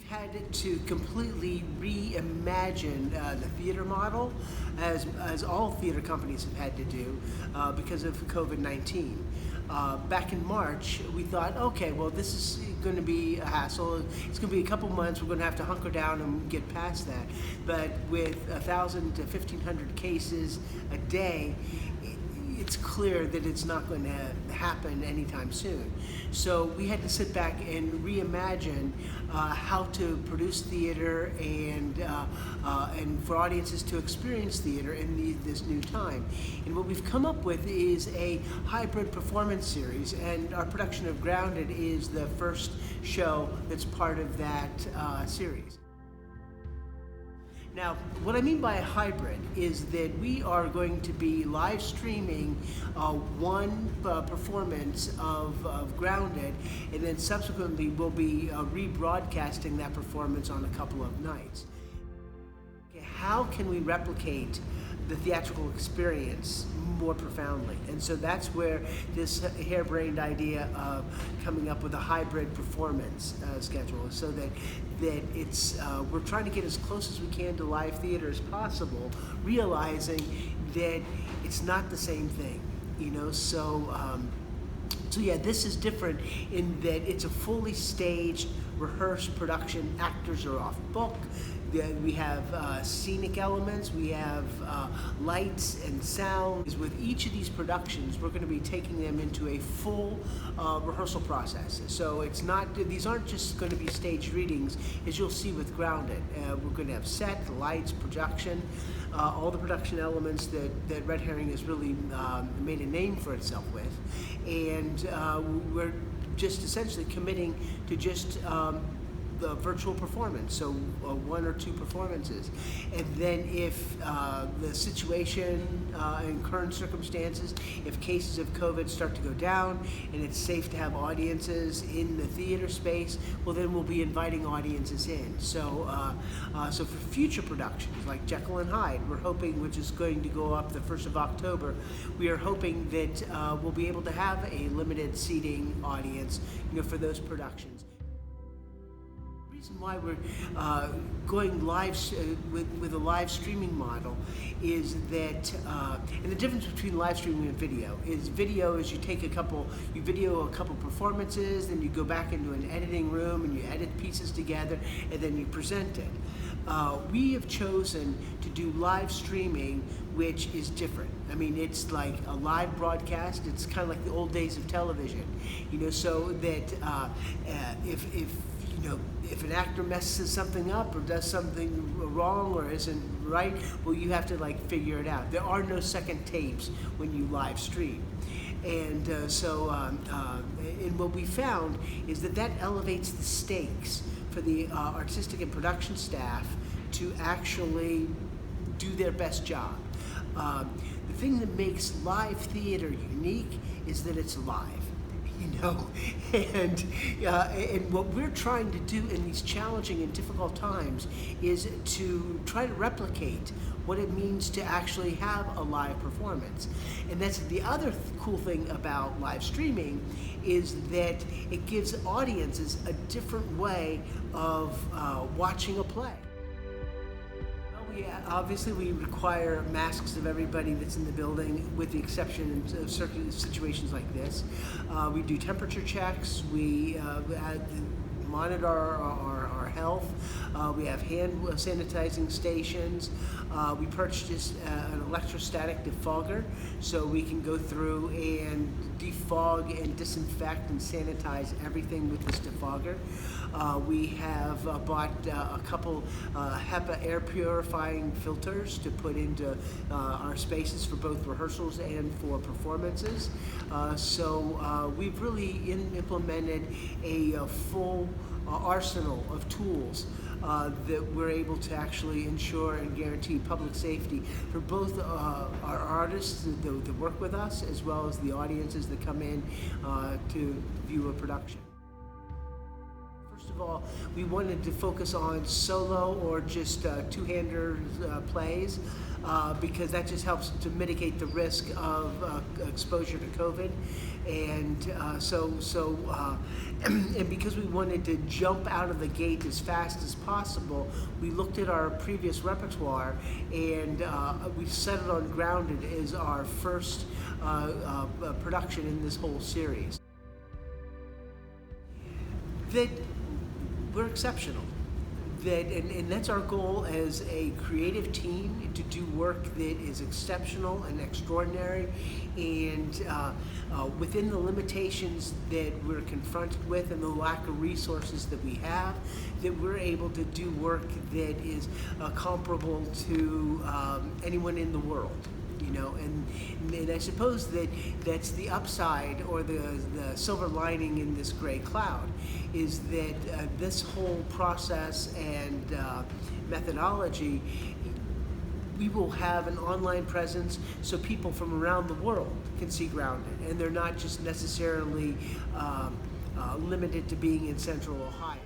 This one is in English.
Had to completely reimagine the theater model, as all theater companies have had to do because of COVID-19. Back in March, we thought, okay, well, this is going to be a hassle. It's going to be a couple months. We're going to have to hunker down and get past that. But with 1,000 to 1,500 cases a day, it's clear that it's not going to happen anytime soon. So we had to sit back and reimagine how to produce theater and for audiences to experience theater in this new time. And what we've come up with is a hybrid performance series, and our production of Grounded is the first show that's part of that series. Now, what I mean by a hybrid is that we are going to be live streaming one performance of Grounded, and then subsequently we'll be rebroadcasting that performance on a couple of nights. Okay, how can we replicate the theatrical experience more profoundly? And so that's where this harebrained idea of coming up with a hybrid performance schedule, so that it's we're trying to get as close as we can to live theater as possible, realizing that it's not the same thing, you know. So yeah, this is different in that it's a fully staged, rehearsed production. Actors are off book. We have scenic elements, we have lights and sound. With each of these productions, we're going to be taking them into a full rehearsal process. So it's not; these aren't just going to be staged readings, as you'll see with Grounded. We're going to have set, lights, production, all the production elements that Red Herring has really made a name for itself with, and we're just essentially committing to just the virtual performance, so one or two performances. And then if the situation and current circumstances, if cases of COVID start to go down and it's safe to have audiences in the theater space, well, then we'll be inviting audiences in. So so for future productions like Jekyll and Hyde, we're hoping, which is going to go up the 1st of October, we are hoping that we'll be able to have a limited seating audience, you know, for those productions. The reason why we're going live with a live streaming model is that, and the difference between live streaming and video is you video a couple performances, then you go back into an editing room and you edit pieces together, and then you present it. We have chosen to do live streaming, which is different. I mean, it's like a live broadcast. It's kind of like the old days of television, you know, so that if an actor messes something up or does something wrong or isn't right, well, you have to like figure it out. There are no second tapes when you live stream. And and what we found is that elevates the stakes for the artistic and production staff to actually do their best job. The thing that makes live theater unique is that it's live. You know, and what we're trying to do in these challenging and difficult times is to try to replicate what it means to actually have a live performance. And that's the other cool thing about live streaming, is that it gives audiences a different way of watching a play. Yeah, obviously we require masks of everybody that's in the building, with the exception of certain situations like this. We do temperature checks. We monitor our health. We have hand sanitizing stations. We purchased an electrostatic defogger, so we can go through and defog and disinfect and sanitize everything with this defogger. We have bought a couple HEPA air purifying filters to put into our spaces for both rehearsals and for performances. So we've really implemented a full arsenal of tools that we're able to actually ensure and guarantee public safety for both our artists that work with us, as well as the audiences that come in to view a production. First of all, we wanted to focus on solo or just two-hander plays because that just helps to mitigate the risk of exposure to COVID. And and because we wanted to jump out of the gate as fast as possible, we looked at our previous repertoire and we settled on Grounded as our first production in this whole series. That we're exceptional. And that's our goal as a creative team, to do work that is exceptional and extraordinary, and within the limitations that we're confronted with and the lack of resources that we have, that we're able to do work that is comparable to anyone in the world. And I suppose that's the upside, or the silver lining in this gray cloud, is that this whole process and methodology, we will have an online presence so people from around the world can see Grounded, and they're not just necessarily limited to being in Central Ohio.